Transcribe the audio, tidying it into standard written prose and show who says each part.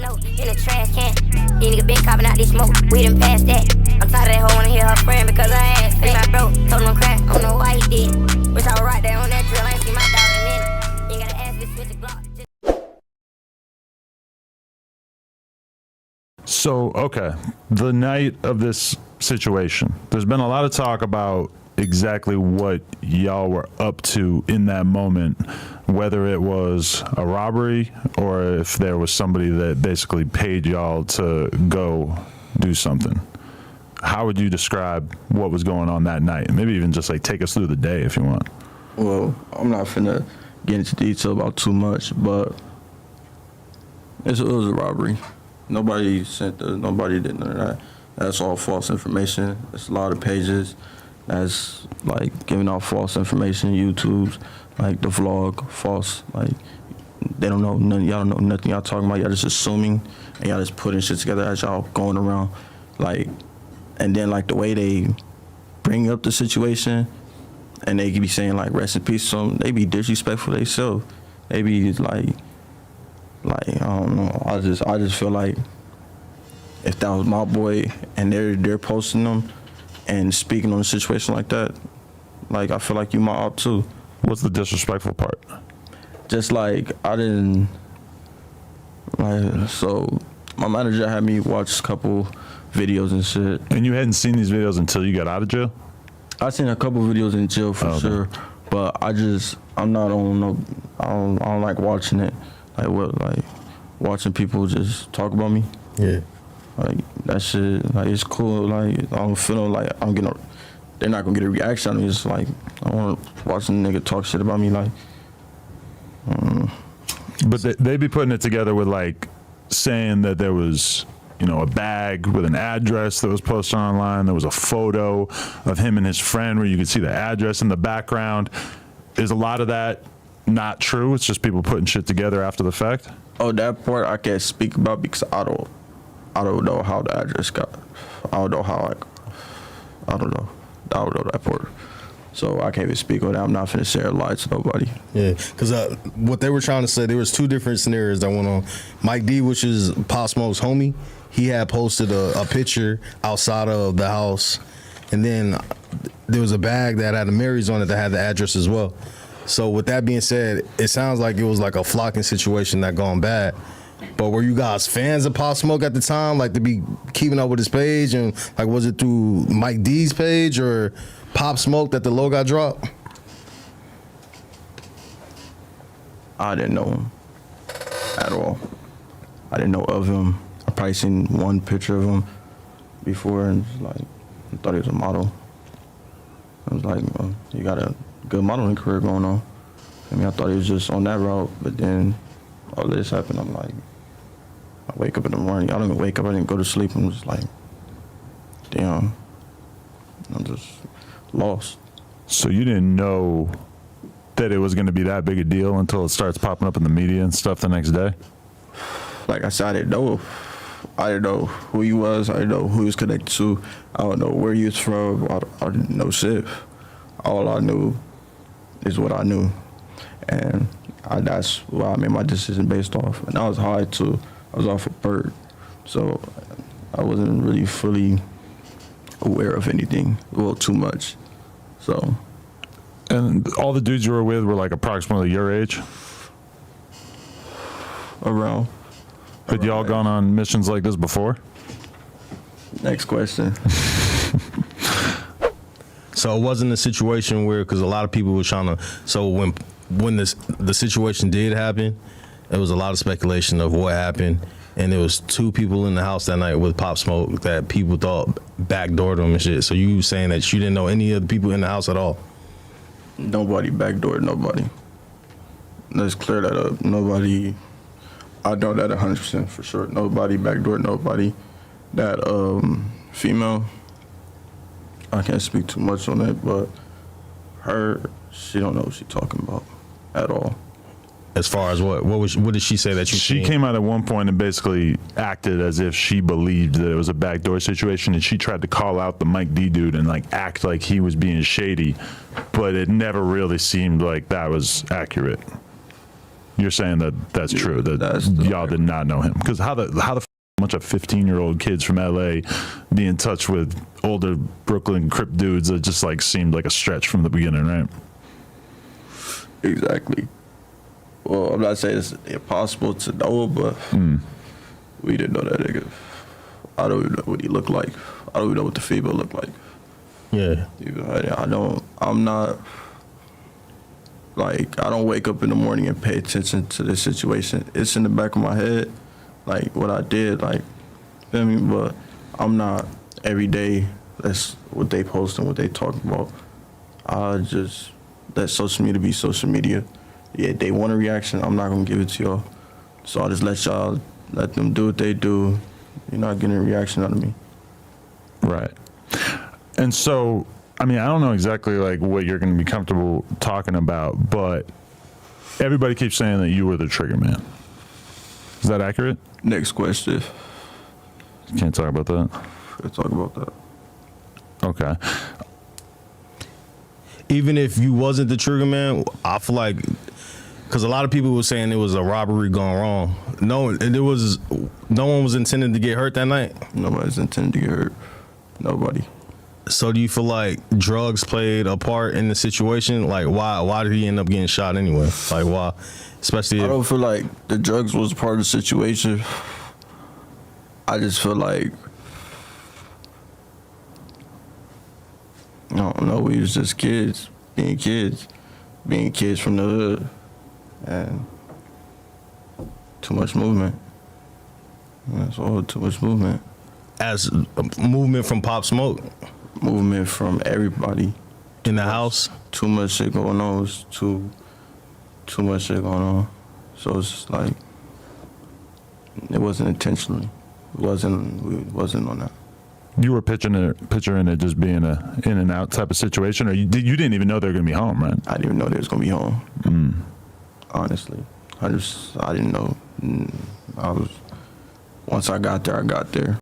Speaker 1: dope in the trash can. These niggas been copping out this smoke, we done passed that. I'm tired of that hoe wanna hear her friend because her ass fake. My bro told him I'm crack, I don't know why he did. Wish I was right there on that drill, I ain't see my dog in a minute. Ain't gotta ask me to switch the Glock.
Speaker 2: So, okay, the night of this situation, there's been a lot of talk about exactly what y'all were up to in that moment, whether it was a robbery or if there was somebody that basically paid y'all to go do something. How would you describe what was going on that night? Maybe even just like take us through the day if you want.
Speaker 3: Well, I'm not finna get into detail about too much, but it was a robbery. Nobody nobody did none of that. That's all false information. It's a lot of pages that's like giving out false information. YouTube's like the vlog, false. Like they don't know nothing. Y'all don't know nothing y'all talking about. Y'all just assuming and y'all just putting shit together as y'all going around. Like, and then like the way they bring up the situation and they be saying like rest in peace. So they be disrespectful themselves. They be like I don't know. I just feel like if that was my boy and they're posting them and speaking on a situation like that, like I feel like you my op too.
Speaker 2: What's the disrespectful part?
Speaker 3: Just like I didn't like, so my manager had me watch a couple videos and shit.
Speaker 2: And you hadn't seen these videos until you got out of jail?
Speaker 3: I seen a couple videos in jail for sure, but I'm not on no. I don't like watching it. Like watching people just talk about me.
Speaker 4: Yeah.
Speaker 3: Like that shit, like it's cool. Like I don't feel like they're not gonna get a reaction on me. It's like I want to watch a nigga talk shit about me. Like,
Speaker 2: but they be putting it together with like saying that there was, you know, a bag with an address that was posted online. There was a photo of him and his friend where you could see the address in the background. Is a lot of that not true? It's just people putting shit together after the fact?
Speaker 3: Oh, that part I can't speak about because I don't know how the address got. I don't know that part. So I can't even speak on that. I'm not finna share lies to nobody.
Speaker 4: Yeah, because what they were trying to say, there was two different scenarios that went on. Mike D, which is Pop Smoke's homie, he had posted a picture outside of the house, and then there was a bag that had a Mary's on it that had the address as well. So with that being said, it sounds like it was like a flocking situation that gone bad. But were you guys fans of Pop Smoke at the time, like to be keeping up with his page, and like was it through Mike D's page or Pop Smoke that the logo got dropped?
Speaker 3: I didn't know him at all. I didn't know of him. I probably seen one picture of him before and just like I thought he was a model. I was like, well, you got a good modeling career going on. I mean, I thought he was just on that route, but then all this happened. I'm like, I wake up in the morning. I don't even wake up. I didn't go to sleep. I'm just like, damn. I'm just lost.
Speaker 2: So you didn't know that it was going to be that big a deal until it starts popping up in the media and stuff the next day?
Speaker 3: Like I said, I didn't know. I didn't know who he was. I didn't know who he was connected to. I don't know where he was from. I didn't know shit. All I knew is what I knew. And that's what I made my decision based off. And I was high too. I was off of Bird. So I wasn't really fully aware of anything. Well, too much. So.
Speaker 2: And all the dudes you were with were like approximately your age?
Speaker 3: Around.
Speaker 2: Had y'all gone on missions like this before?
Speaker 3: Next question.
Speaker 4: So it wasn't a situation where, because a lot of people were trying to, so when the situation did happen, there was a lot of speculation of what happened, and there was two people in the house that night with Pop Smoke that people thought backdoored them and shit. So you saying that you didn't know any of the people in the house at all?
Speaker 3: Nobody backdoored nobody. Let's clear that up. Nobody, I know that 100% for sure. Nobody backdoored nobody. That female, I can't speak too much on that, but she don't know what she's talking about at all.
Speaker 4: As far as what did she say that you
Speaker 2: She
Speaker 4: seen?
Speaker 2: came out at one point and basically acted as if she believed that it was a backdoor situation, and she tried to call out the Mike D dude and like act like he was being shady, but it never really seemed like that was accurate. You're saying that that's true, that y'all did not know him. Because how the bunch of 15-year-old kids from LA be in touch with older Brooklyn Crip dudes that just like seemed like a stretch from the beginning, right?
Speaker 3: Exactly. Well, I'm not saying it's impossible to know, but we didn't know that nigga. I don't even know what he looked like. I don't even know what the female looked like.
Speaker 4: Yeah.
Speaker 3: I'm not, like, I don't wake up in the morning and pay attention to this situation. It's in the back of my head, like, what I did, like, feel me? But I'm not every day, that's what they post and what they talk about. I just let social media be social media. Yeah, they want a reaction, I'm not gonna give it to y'all. So I just let them do what they do. You're not getting a reaction out of me.
Speaker 2: Right. And so, I mean, I don't know exactly like what you're going to be comfortable talking about, but everybody keeps saying that you were the trigger man. Is that accurate?
Speaker 3: Next question.
Speaker 2: Can't talk about that.
Speaker 3: Let's talk about that.
Speaker 2: Okay.
Speaker 4: Even if you wasn't the trigger man, I feel like, because a lot of people were saying it was a robbery gone wrong. No one was intending to get hurt that night.
Speaker 3: Nobody's intended to get hurt. Nobody.
Speaker 4: So do you feel like drugs played a part in the situation? Like, why did he end up getting shot anyway? Like, why? Especially
Speaker 3: I
Speaker 4: if,
Speaker 3: don't feel like the drugs was part of the situation. I just feel like, I don't know, we was just kids being kids from the hood, and too much movement. That's all, too much movement.
Speaker 4: as a movement from Pop Smoke
Speaker 3: Movement from everybody.
Speaker 4: in the house.
Speaker 3: Too much shit going on. It's too much shit going on. So it's just like, it wasn't intentionally. We wasn't on that.
Speaker 2: You were picturing it just being a in and out type of situation, or you didn't even know they were going to be home, right?
Speaker 3: I didn't even know they was gonna be home. Honestly, I didn't know. Once I got there,